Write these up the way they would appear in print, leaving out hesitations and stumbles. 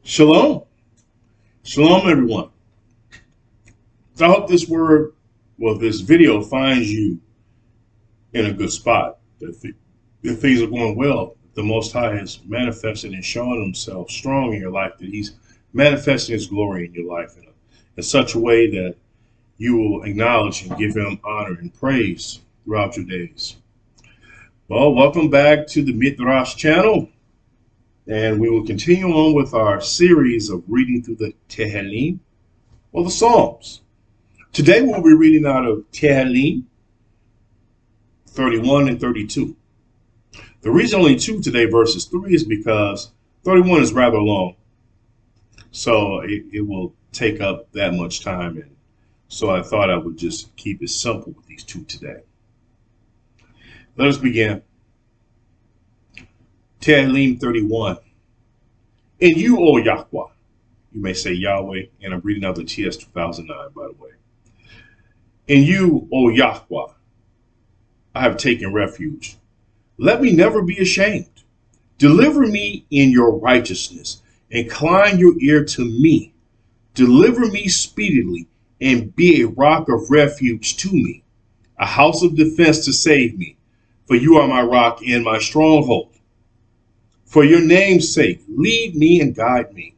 Shalom. Shalom, everyone. So I hope this video finds you in a good spot. If things are going well, the Most High has manifested and shown himself strong in your life, that he's manifesting his glory in your life in such a way that you will acknowledge and give him honor and praise throughout your days. Well, welcome back to the Midrash channel. And we will continue on with our series of reading through the Tehillim, or the Psalms. Today we'll be reading out of Tehillim 31 and 32. The reason only two today verses 3 is because 31 is rather long. So it will take up that much time. And so I thought I would just keep it simple with these two today. Let us begin. Tehillim 31. In you, O Yahweh, you may say Yahweh, and I'm reading out the TS 2009, by the way. In you, O Yahweh, I have taken refuge. Let me never be ashamed. Deliver me in your righteousness. Incline your ear to me. Deliver me speedily, and be a rock of refuge to me, a house of defense to save me. For you are my rock and my stronghold. For your name's sake, lead me and guide me.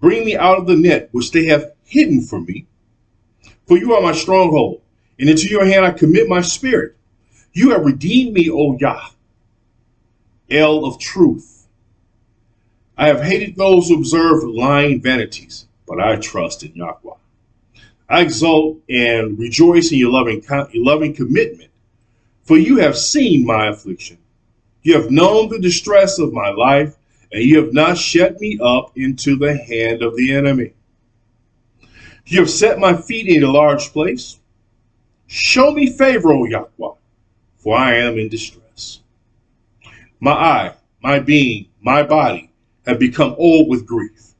Bring me out of the net which they have hidden for me. For you are my stronghold, and into your hand I commit my spirit. You have redeemed me, O Yah, El of truth. I have hated those who observe lying vanities, but I trust in Yahweh. I exult and rejoice in your loving commitment, for you have seen my affliction. You have known the distress of my life, and you have not shut me up into the hand of the enemy. You have set my feet in a large place. Show me favor, O Yahweh, for I am in distress. My eye, my being, my body have become old with grief.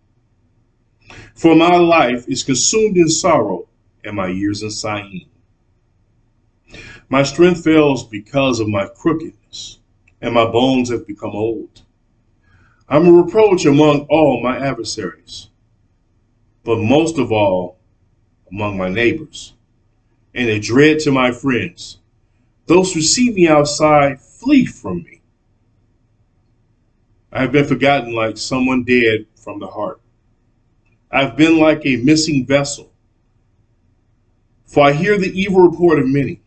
For my life is consumed in sorrow, and my years in sighing. My strength fails because of my crookedness, and my bones have become old. I'm a reproach among all my adversaries, but most of all among my neighbors, and a dread to my friends. Those who see me outside flee from me. I have been forgotten like someone dead from the heart. I've been like a missing vessel, for I hear the evil report of many.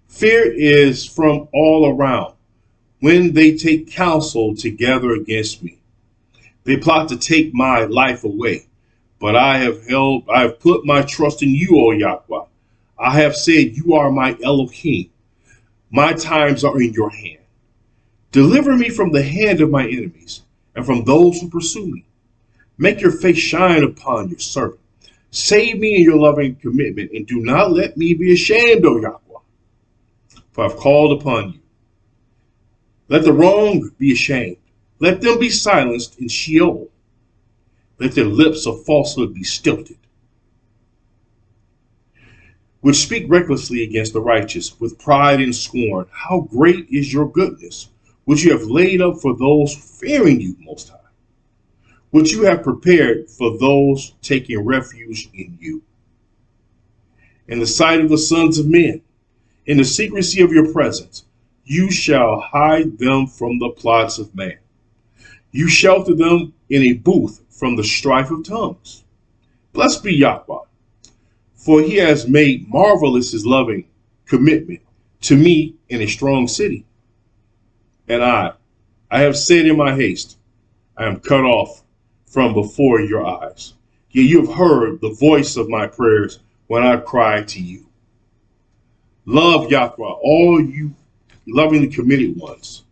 Fear is from all around. When they take counsel together against me, they plot to take my life away. But I have put my trust in you, O Yahweh. I have said, you are my Elohim. My times are in your hand. Deliver me from the hand of my enemies and from those who pursue me. Make your face shine upon your servant. Save me in your loving commitment, and do not let me be ashamed, O Yahweh, for I've called upon you. Let the wrong be ashamed. Let them be silenced in Sheol. Let their lips of falsehood be stilted, which speak recklessly against the righteous with pride and scorn. How great is your goodness, which you have laid up for those fearing you, Most High, which you have prepared for those taking refuge in you. In the sight of the sons of men, in the secrecy of your presence, you shall hide them from the plots of man. You shelter them in a booth from the strife of tongues. Blessed be Yahweh, for he has made marvelous his loving commitment to me in a strong city. And I have said in my haste, I am cut off from before your eyes. Yet you have heard the voice of my prayers when I cried to you. Love Yahweh, all you lovingly committed ones,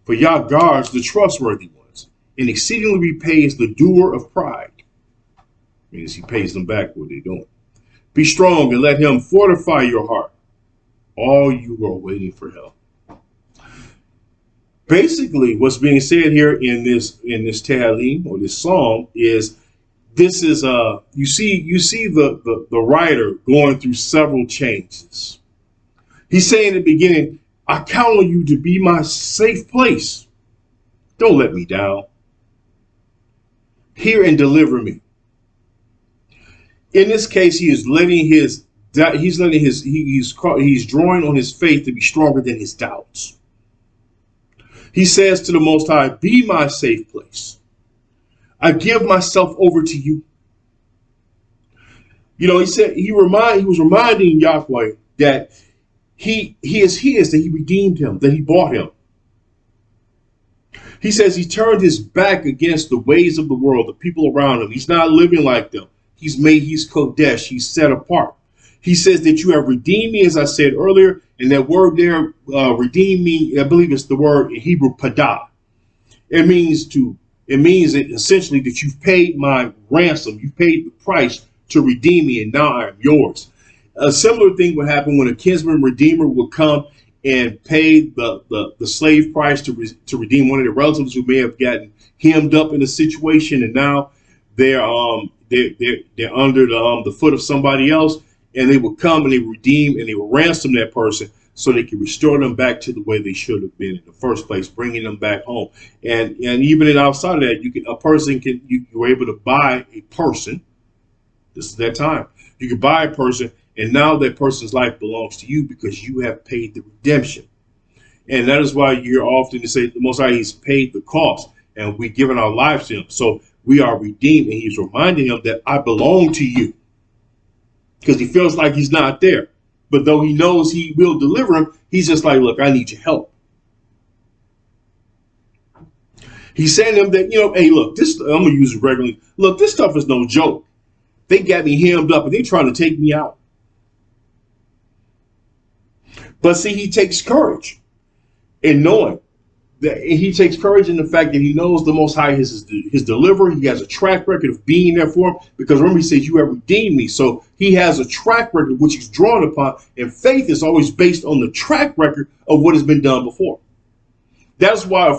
for Yah guards the trustworthy ones, and exceedingly repays the doer of pride. Means he pays them back what they're doing. Be strong and let him fortify your heart, all you who are waiting for him. Basically, what's being said here in this Tehillim, or this psalm, is this is you see the writer going through several changes. He's saying in the beginning, I count on you to be my safe place. Don't let me down. Hear and deliver me. In this case, he is letting his he's drawing on his faith to be stronger than his doubts. He says to the Most High, be my safe place. I give myself over to you. You know, he was reminding Yahweh that he is his, that he redeemed him, that he bought him. He says he turned his back against the ways of the world, the people around him. He's not living like them. He's Kodesh, he's set apart. He says that you have redeemed me, as I said earlier, and that word there, redeem me, I believe it's the word in Hebrew, padah. It means essentially that you've paid my ransom, you've paid the price to redeem me, and now I am yours. A similar thing would happen when a kinsman redeemer would come and pay the slave price to redeem one of the relatives who may have gotten hemmed up in a situation, and now they're under the foot of somebody else, and they would come and they redeem and they would ransom that person so they can restore them back to the way they should have been in the first place, bringing them back home. And even outside of that, you were able to buy a person. This is that time. You could buy a person, and now that person's life belongs to you because you have paid the redemption. And that is why you're often to say the Most High, he's paid the cost, and we've given our lives to him. So we are redeemed, and he's reminding him that I belong to you, because he feels like he's not there. But though he knows he will deliver him, he's just like, look, I need your help. He's saying to him that, hey, look, this, I'm going to use it regularly. Look, this stuff is no joke. They got me hemmed up and they're trying to take me out. But see, he takes courage in knowing that he takes courage in the fact that he knows the Most High is his deliverer. He has a track record of being there for him, because remember, he says, you have redeemed me. So he has a track record which he's drawn upon, and faith is always based on the track record of what has been done before. That's why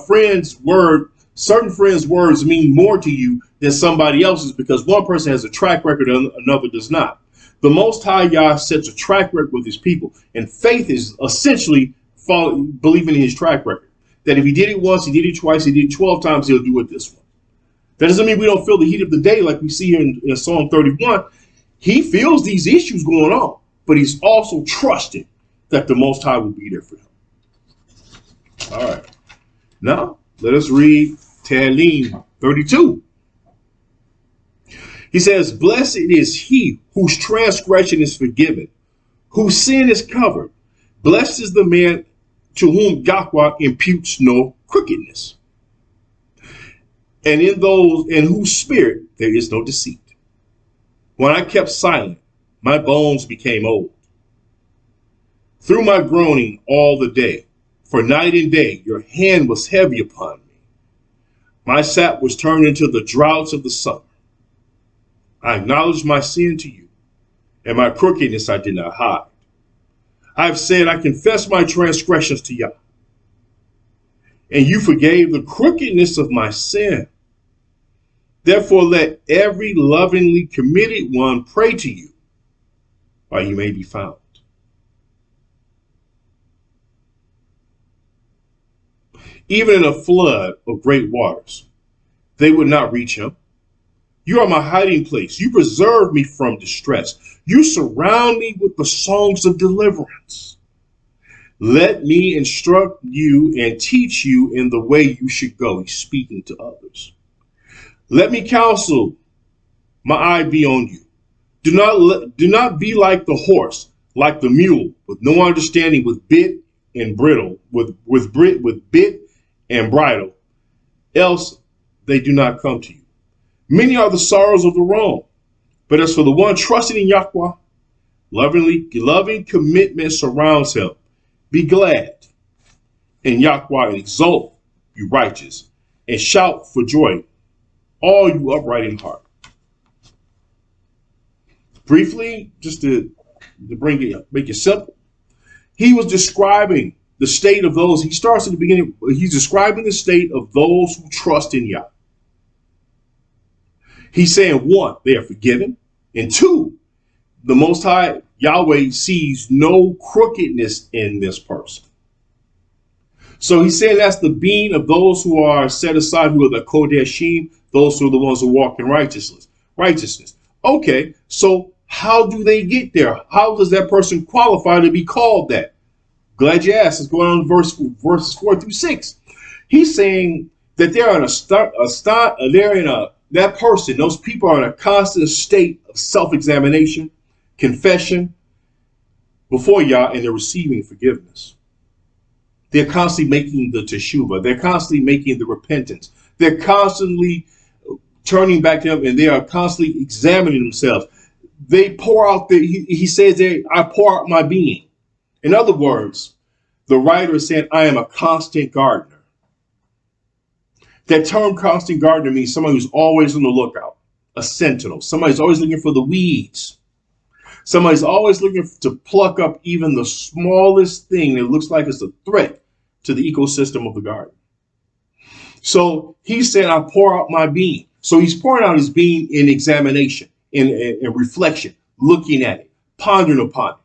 certain friends' words mean more to you than somebody else's, because one person has a track record and another does not. The Most High Yah sets a track record with his people, and faith is essentially believing in his track record. That if he did it once, he did it twice, he did it 12 times, he'll do it this one. That doesn't mean we don't feel the heat of the day like we see here in Psalm 31. He feels these issues going on, but he's also trusting that the Most High will be there for him. All right. Now, let us read Tehillim 32. He says, blessed is he whose transgression is forgiven, whose sin is covered. Blessed is the man to whom Yahweh imputes no crookedness, and in whose spirit there is no deceit. When I kept silent, my bones became old. Through my groaning all the day, for night and day your hand was heavy upon me. My sap was turned into the droughts of the summer. I acknowledged my sin to you, and my crookedness I did not hide. I have said, I confess my transgressions to Yah, and you forgave the crookedness of my sin. Therefore, let every lovingly committed one pray to you while you may be found. Even in a flood of great waters, they would not reach him. You are my hiding place. You preserve me from distress. You surround me with the songs of deliverance. Let me instruct you and teach you in the way you should go. He's speaking to others. Let me counsel my eye be on you. Do not be like the horse, like the mule, with no understanding, with bit and bridle, with bit and bridle, else they do not come to you. Many are the sorrows of the wrong, but as for the one trusting in Yahweh, loving commitment surrounds him. Be glad in Yahweh and exult, you righteous, and shout for joy, all you upright in heart. Briefly, just to make it simple, he was describing the state of those. He starts at the beginning. He's describing the state of those who trust in Yah. He's saying, one, they are forgiven. And two, the Most High Yahweh sees no crookedness in this person. So he said that's the being of those who are set aside, who are the Kodeshim, those who are the ones who walk in righteousness. Righteousness. Okay, so how do they get there? How does that person qualify to be called that? Glad you asked. Let's go on to verses 4 through 6. He's saying that they're in that person, those people are in a constant state of self-examination, confession before Yah, and they're receiving forgiveness. They're constantly making the teshuvah. They're constantly making the repentance. They're constantly turning back to him, and they are constantly examining themselves. They pour out he says, I pour out my being. In other words, the writer is saying, I am a constant gardener. That term constant gardener means somebody who's always on the lookout, a sentinel. Somebody's always looking for the weeds. Somebody's always looking to pluck up even the smallest thing that looks like it's a threat to the ecosystem of the garden. So he said, I pour out my being. So he's pouring out his being in examination, in reflection, looking at it, pondering upon it.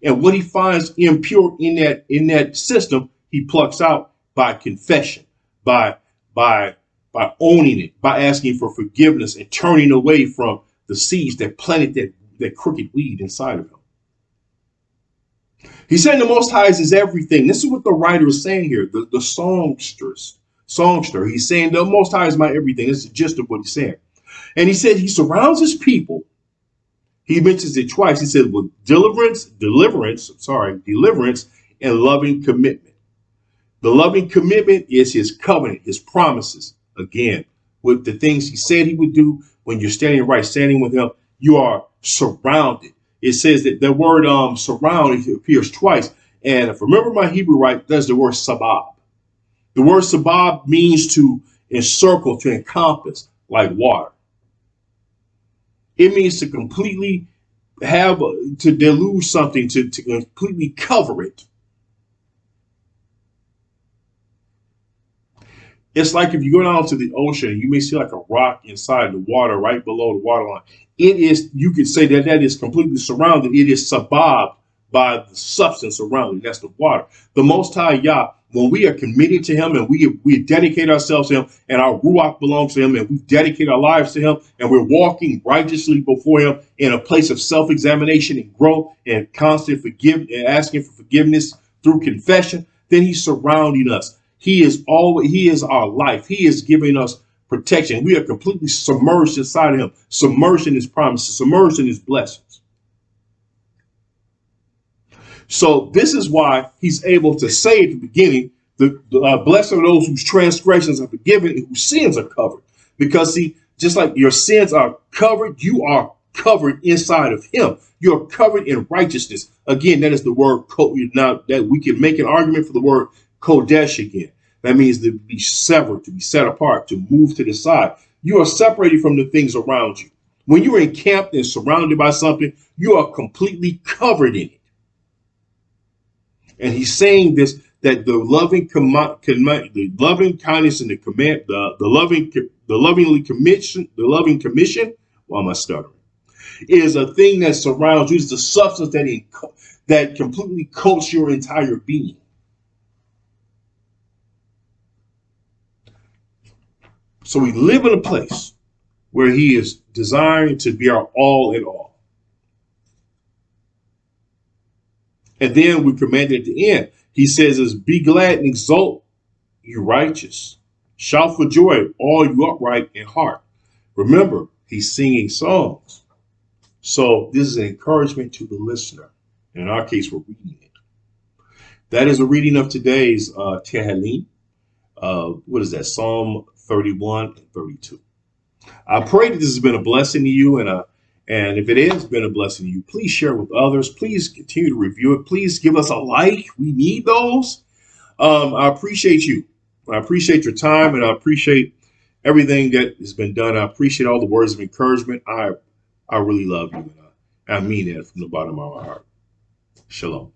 And what he finds impure in that system, he plucks out by confession, by owning it, by asking for forgiveness and turning away from the seeds that planted that crooked weed inside of him. He's saying the Most High is everything. This is what the writer is saying here, the songster. He's saying the Most High is my everything. This is the gist of what he's saying. And he said he surrounds his people. He mentions it twice. He said with deliverance, and loving commitment. The loving commitment is his covenant, his promises. Again, with the things he said he would do when you're standing with him, you are surrounded. It says that the word surround appears twice. And if I remember my Hebrew right, that's the word sabab. The word sabab means to encircle, to encompass, like water. It means to completely to deluge something, to completely cover it. It's like if you go down to the ocean, you may see like a rock inside the water, right below the waterline. It is, you could say that is completely surrounded. It is sabab by the substance around it. That's the water. The Most High Yah, when we are committed to him and we dedicate ourselves to him and our ruach belongs to him and we dedicate our lives to him and we're walking righteously before him in a place of self-examination and growth and constant and asking for forgiveness through confession, then he's surrounding us. He is our life. He is giving us protection. We are completely submerged inside of him, submerged in his promises, submerged in his blessings. So this is why he's able to say at the beginning, blessed are those whose transgressions are forgiven and whose sins are covered. Because see, just like your sins are covered, you are covered inside of him. You're covered in righteousness. Again, that is the word now that we can make an argument for the word Kodesh again. That means to be severed, to be set apart, to move to the side. You are separated from the things around you. When you're encamped and surrounded by something, you are completely covered in it. And he's saying this, that the loving kindness and the loving commission, why am I stuttering? Is a thing that surrounds you, is the substance that completely coats your entire being. So we live in a place where he is desiring to be our all in all. And then we commanded at the end, he says, is be glad and exult, you righteous. Shout for joy, all you upright in heart. Remember, he's singing songs. So this is an encouragement to the listener. In our case, we're reading it. That is a reading of today's Tehillim. What is that? Psalm 31 and 32. I pray that this has been a blessing to you, and if it has been a blessing to you, please share with others. Please continue to review it. Please give us a like. We need those. I appreciate you. I appreciate your time, and I appreciate everything that has been done. I appreciate all the words of encouragement. I really love you, and I mean that from the bottom of my heart. Shalom.